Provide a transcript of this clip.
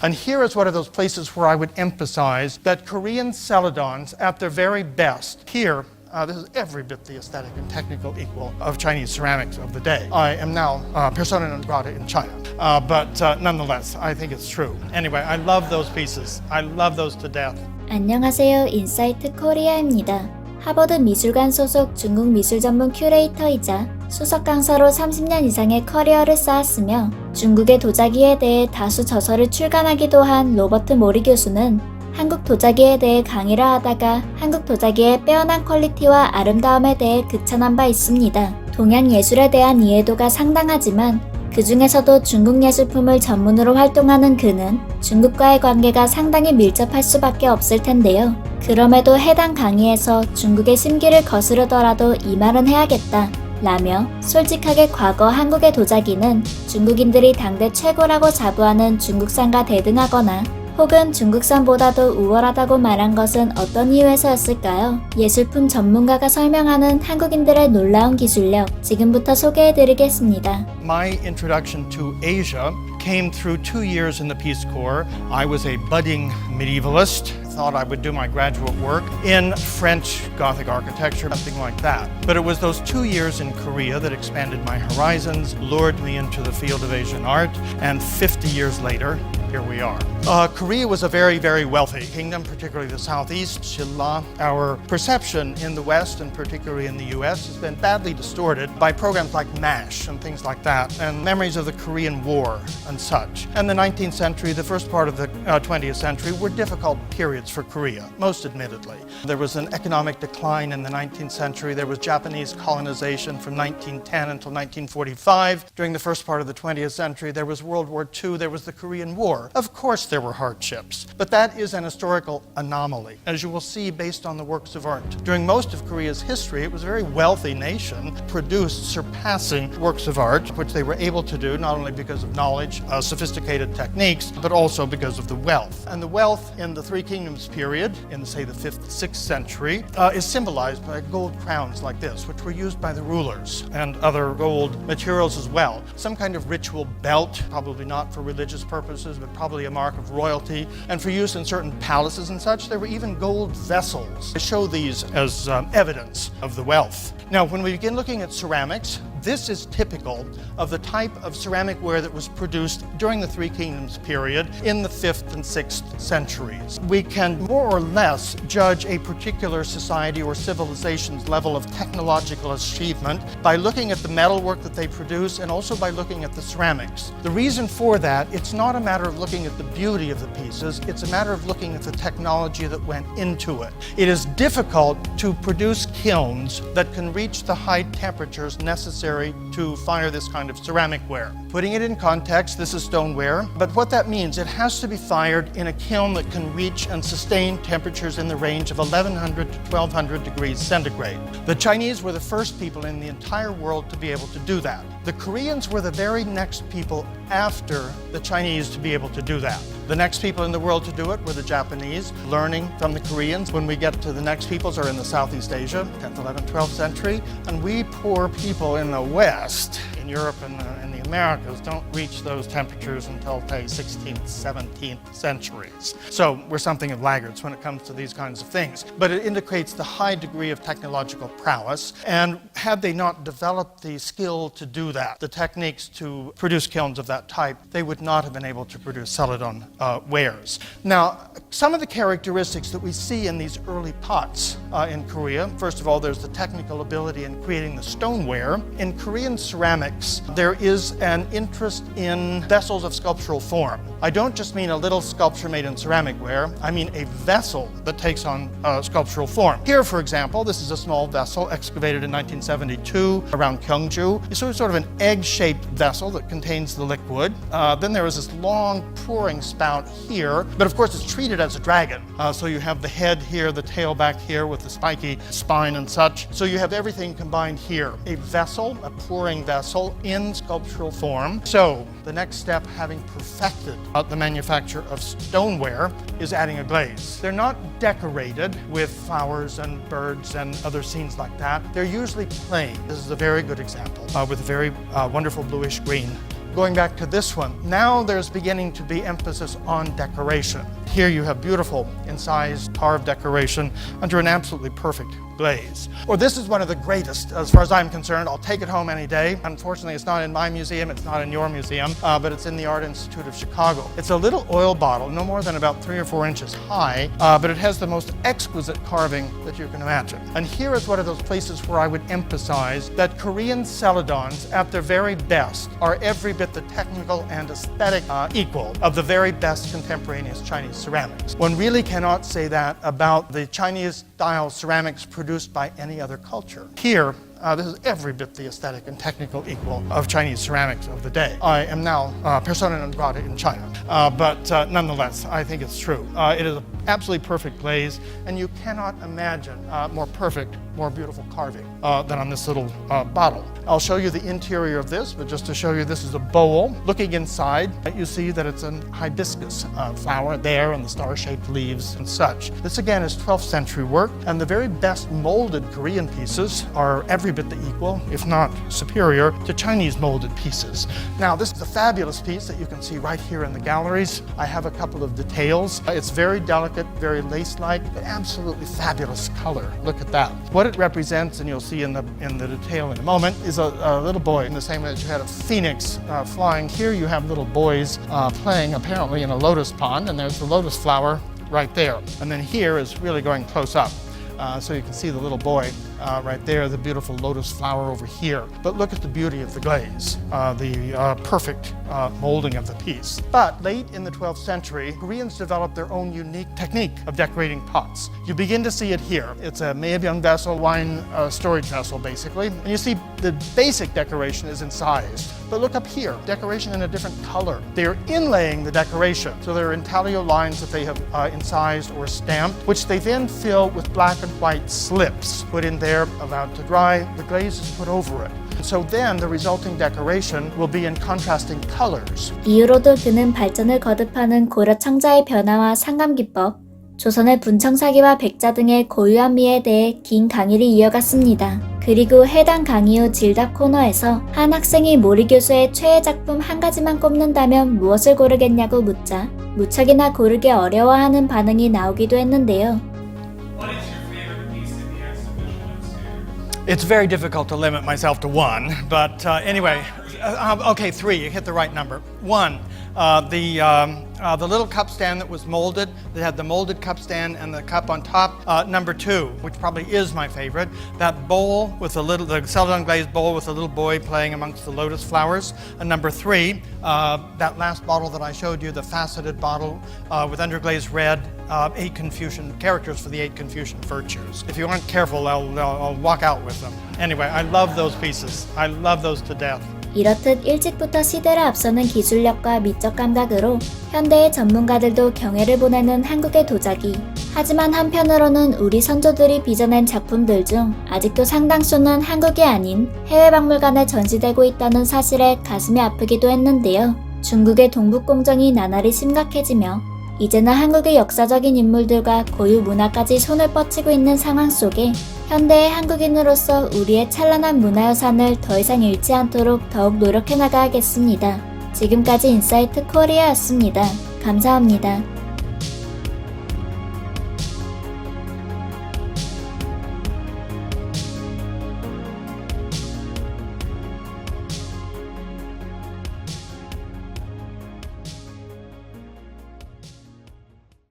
And here is one of those places where I would emphasize that Korean celadons at their very best. Here, this is every bit the aesthetic and technical equal of Chinese ceramics of the day. I am now persona non grata in China, but nonetheless, I think it's true. Anyway, I love those pieces. I love those to death. 안녕하세요. 인사이트 코리아입니다. 하버드 미술관 소속 중국 미술 전문 큐레이터이자 수석 강사로 30년 이상의 커리어를 쌓았으며 중국의 도자기에 대해 다수 저서를 출간하기도 한 로버트 모리 교수는 한국 도자기에 대해 강의를 하다가 한국 도자기의 빼어난 퀄리티와 아름다움에 대해 극찬한 바 있습니다. 동양 예술에 대한 이해도가 상당하지만 그 중에서도 중국 예술품을 전문으로 활동하는 그는 중국과의 관계가 상당히 밀접할 수밖에 없을 텐데요. 그럼에도 해당 강의에서 중국의 심기를 거스르더라도 이 말은 해야겠다 라며 솔직하게 과거 한국의 도자기는 중국인들이 당대 최고라고 자부하는 중국산과 대등하거나 혹은 중국산보다도 우월하다고 말한 것은 어떤 이유에서였을까요? 예술품 전문가가 설명하는 한국인들의 놀라운 기술력, 지금부터 소개해드리겠습니다. My introduction to Asia came through 2 years in the Peace Corps. I was a budding medievalist. Thought I would do my graduate work in French Gothic architecture, something like that. But it was those 2 years in Korea that expanded my horizons, lured me into the field of Asian art, and 50 years later, here we are. Korea was a very, very wealthy kingdom, particularly the southeast, Shilla. Our perception in the West, and particularly in the US, has been badly distorted by programs like MASH and things like that, and memories of the Korean War and such. And the 19th century, the first part of the 20th century, were difficult periods for Korea, most admittedly. There was an economic decline in the 19th century. There was Japanese colonization from 1910 until 1945. During the first part of the 20th century, there was World War II, there was the Korean War. Of course there were hardships, but that is an historical anomaly, as you will see based on the works of art. During most of Korea's history, it was a very wealthy nation, produced surpassing works of art, which they were able to do not only because of knowledge, sophisticated techniques, but also because of the wealth. And the wealth in the Three Kingdoms period, in say the 5th, 6th century, is symbolized by gold crowns like this, which were used by the rulers, and other gold materials as well. Some kind of ritual belt, probably not for religious purposes, but probably a mark of royalty, and for use in certain palaces and such. There were even gold vessels. I show these as evidence of the wealth. Now, when we begin looking at ceramics, this is typical of the type of ceramic ware that was produced during the Three Kingdoms period in the 5th and 6th centuries. We can more or less judge a particular society or civilization's level of technological achievement by looking at the metalwork that they produce and also by looking at the ceramics. The reason for that, it's not a matter of looking at the beauty of the pieces, it's a matter of looking at the technology that went into it. It is difficult to produce kilns that can reach the high temperatures necessary to fire this kind of ceramic ware. Putting it in context, this is stoneware, but what that means, it has to be fired in a kiln that can reach and sustain temperatures in the range of 1100 to 1200 degrees centigrade. The Chinese were the first people in the entire world to be able to do that. The Koreans were the very next people after the Chinese to be able to do that. The next people in the world to do it were the Japanese, learning from the Koreans. When we get to the next peoples are in the Southeast Asia, 10th, 11th, 12th century, and we poor people in the West, in Europe and in the Americas, don't reach those temperatures until, say, 16th, 17th centuries. So we're something of laggards when it comes to these kinds of things. But it indicates the high degree of technological prowess, and had they not developed the skill to do that, the techniques to produce kilns of that type, they would not have been able to produce celadon wares. Now, some of the characteristics that we see in these early pots in Korea, first of all, there's the technical ability in creating the stoneware. In Korean ceramics, there is an interest in vessels of sculptural form. I don't just mean a little sculpture made in ceramic ware, I mean a vessel that takes on sculptural form. Here, for example, this is a small vessel excavated in 1972 around Gyeongju. So it's sort of an egg-shaped vessel that contains the liquid. Then there is this long pouring spout here, but of course it's treated as a dragon. So you have the head here, the tail back here with the spiky spine and such. So you have everything combined here. A vessel, a pouring vessel in sculptural form. So the next step, having perfected the manufacture of stoneware, is adding a glaze. They're not decorated with flowers and birds and other scenes like that. They're usually plain. This is a very good example with a very wonderful bluish green Going back to this one, now there's beginning to be emphasis on decoration. Here you have beautiful incised carved decoration under an absolutely perfect glaze. Or this is one of the greatest, as far as I'm concerned. I'll take it home any day. Unfortunately, it's not in my museum, it's not in your museum, but it's in the Art Institute of Chicago. It's a little oil bottle, no more than about 3 or 4 inches high, but it has the most exquisite carving that you can imagine. And here is one of those places where I would emphasize that Korean celadons, at their very best, are every bit the technical and aesthetic equal of the very best contemporaneous Chinese ceramics. One really cannot say that about the Chinese-style ceramics produced by any other culture. Here, this is every bit the aesthetic and technical equal of Chinese ceramics of the day. I am now persona non grata in China, but nonetheless, I think it's true. It is an absolutely perfect glaze, and you cannot imagine more perfect, more beautiful carving than on this little bottle. I'll show you the interior of this, but just to show you, this is a bowl. Looking inside, you see that it's an hibiscus flower there and the star-shaped leaves and such. This again is 12th century work, and the very best molded Korean pieces are every bit the equal, if not superior, to Chinese molded pieces. Now, this is a fabulous piece that you can see right here in the galleries. I have a couple of details. It's very delicate, very lace-like, but absolutely fabulous color. Look at that. What it represents, and you'll see in the detail in a moment, is a little boy. In the same way that you had a phoenix flying, here you have little boys playing apparently in a lotus pond, and there's the lotus flower right there. And then here is really going close up. So you can see the little boy right there, the beautiful lotus flower over here. But look at the beauty of the glaze, the perfect molding of the piece. But late in the 12th century, Koreans developed their own unique technique of decorating pots. You begin to see it here. It's a maebyung vessel, wine storage vessel, basically. And you see the basic decoration is incised. But look up here, decoration in a different color. They're inlaying the decoration. So there are intaglio lines that they have incised or stamped, which they then fill with black and white slips put in there, allowed to dry. The glaze is put over it. So then the resulting decoration will be in contrasting colors. 이후로도 그는 발전을 거듭하는 고려 청자의 변화와 상감기법, 조선의 분청사기와 백자 등의 고유한 미에 대해 긴 강의를 이어갔습니다. 그리고 해당 강의 후 질답 코너에서 한 학생이 모리 교수의 최애 작품 한 가지만 꼽는다면 무엇을 고르겠냐고 묻자 무척이나 고르기 어려워하는 반응이 나오기도 했는데요. It's very difficult to limit myself to one, but anyway, okay, 3, you hit the right number. 1, the little cup stand that was molded, that had the molded cup stand and the cup on top. Number 2, which probably is my favorite, that bowl with the celadon glazed bowl with a little boy playing amongst the lotus flowers. And number 3, that last bottle that I showed you, the faceted bottle with underglazed red, 8 Confucian characters for the 8 Confucian virtues. If you aren't careful, I'll walk out with them. Anyway, I love those pieces. I love those to death. 이렇듯 일찍부터 시대를 앞서는 기술력과 미적 감각으로 현대의 전문가들도 경애를 보내는 한국의 도자기. 하지만 한편으로는 우리 선조들이 빚어낸 작품들 중 아직도 상당수는 한국이 아닌 해외 박물관에 전시되고 있다는 사실에 가슴이 아프기도 했는데요. 중국의 동북공정이 나날이 심각해지며 이제는 한국의 역사적인 인물들과 고유 문화까지 손을 뻗치고 있는 상황 속에 현대의 한국인으로서 우리의 찬란한 문화유산을 더 이상 잃지 않도록 더욱 노력해 나가야겠습니다. 지금까지 인사이트 코리아였습니다. 감사합니다.